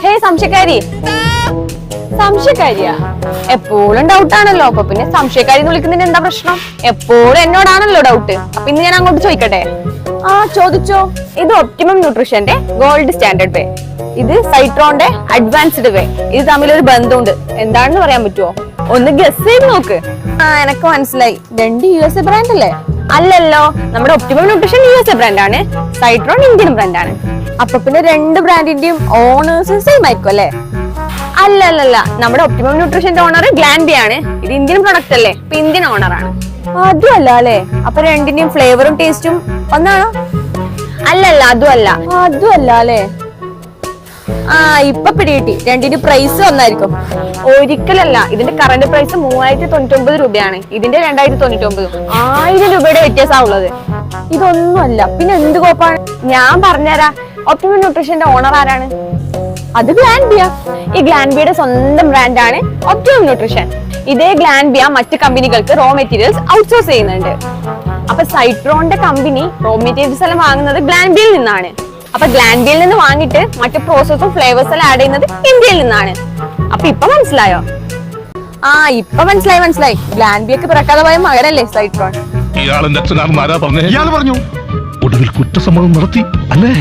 ഹേ സംശയക്കാരി. സംശയക്കാരിയാ? എപ്പോഴും ഡൗട്ടാണല്ലോ. അപ്പൊ പിന്നെ സംശയക്കാരി എന്ന് വിളിക്കുന്നതിന് എന്താ പ്രശ്നം? എപ്പോഴും എന്നോടാണല്ലോ ഡൗട്ട്. അപ്പൊ ഇന്ന് ഞാൻ അങ്ങോട്ട് ചോദിക്കട്ടെ? ആ ചോദിച്ചോ. ഇത് ഒപ്റ്റിമം ന്യൂട്രീഷന്റെ ഗോൾഡ് സ്റ്റാൻഡേർഡ് വേ, ഇത് സൈട്രോന്റെ അഡ്വാൻസ്ഡ് വേ. ഇത് തമ്മിലൊരു ബന്ധമുണ്ട്. എന്താണെന്ന് പറയാൻ പറ്റുമോ? ഒന്ന് ഗസ് ചെയ്ത് നോക്ക്. ആ എനക്ക് മനസ്സിലായി. രണ്ട് USA ബ്രാൻഡ് അല്ലേ? അല്ലല്ലോ, നമ്മുടെ ഒപ്റ്റിമം ന്യൂട്രീഷൻ USA ബ്രാൻഡാണ്, സൈട്രോൺ ഇന്ത്യൻ ബ്രാൻഡാണ്. അപ്പൊ പിന്നെ രണ്ട് ബ്രാൻഡിന്റെയും ഓണേഴ്സ് സെയിം ആയിരിക്കും അല്ലേ? അല്ലല്ല, നമ്മുടെ ഒപ്റ്റിമം ന്യൂട്രീഷന്റെ ഓണർ ഗ്ലാൻബി ആണ്. ഇത് ഇന്ത്യൻ പ്രൊഡക്റ്റ് അല്ലേ, ഇപ്പൊ ഇന്ത്യൻ ഓണറാണ്. അതും അല്ല അല്ലേ? അപ്പൊ രണ്ടിന്റെയും ഫ്ലേവറും ടേസ്റ്റും ഒന്നാണോ? അല്ലല്ല, അതും അല്ല അല്ലേ? ആ ഇപ്പൊ പിടികിട്ടി. രണ്ടിന്റെ പ്രൈസ് ഒന്നായിരിക്കും. ഒരിക്കലല്ല, ഇതിന്റെ കറന്റ് പ്രൈസ് 3099 രൂപയാണ്, ഇതിന്റെ 2099. 1000 രൂപയുടെ വ്യത്യാസമുള്ളത്. ഇതൊന്നുമല്ല, പിന്നെ എന്ത് കോപ്പാണ്? ഞാൻ പറഞ്ഞുതരാം. ഒപ്റ്റിമം ന്യൂട്രീഷന്റെ ഓണർ ആരാണ്? അത് ഗ്ലാൻബിയ. ഈ ഗ്ലാൻബിയുടെ സ്വന്തം ബ്രാൻഡാണ് ഒപ്റ്റിമം ന്യൂട്രീഷൻ. ഇതേ ഗ്ലാൻബിയ മറ്റ് കമ്പനികൾക്ക് റോ മെറ്റീരിയൽസ് ഔട്ട്സോഴ്സ് ചെയ്യുന്നുണ്ട്. അപ്പൊ സൈട്രോന്റെ കമ്പനി റോ മെറ്റീരിയൽസ് എല്ലാം വാങ്ങുന്നത് ഗ്ലാൻബിയിൽ നിന്നാണ്. അപ്പൊ ഗ്ലാൻബിയിൽ നിന്ന് വാങ്ങിയിട്ട് മറ്റു പ്രോസസും ഫ്ലേവേഴ്സ് എല്ലാം ആഡ് ചെയ്യുന്നത് ഇന്ത്യയിൽ നിന്നാണ്. അപ്പൊ ഇപ്പൊ മനസ്സിലായോ? ആ ഇപ്പൊ മനസ്സിലായി. ഗ്ലാൻബിയൊക്കെ പിറക്കാതെ പോയ മകനല്ലേ സൈട്രോൺ. ഇയാൾ പറഞ്ഞു ഒടുവിൽ കുറ്റസമ്മതം നടത്തി അല്ലേ?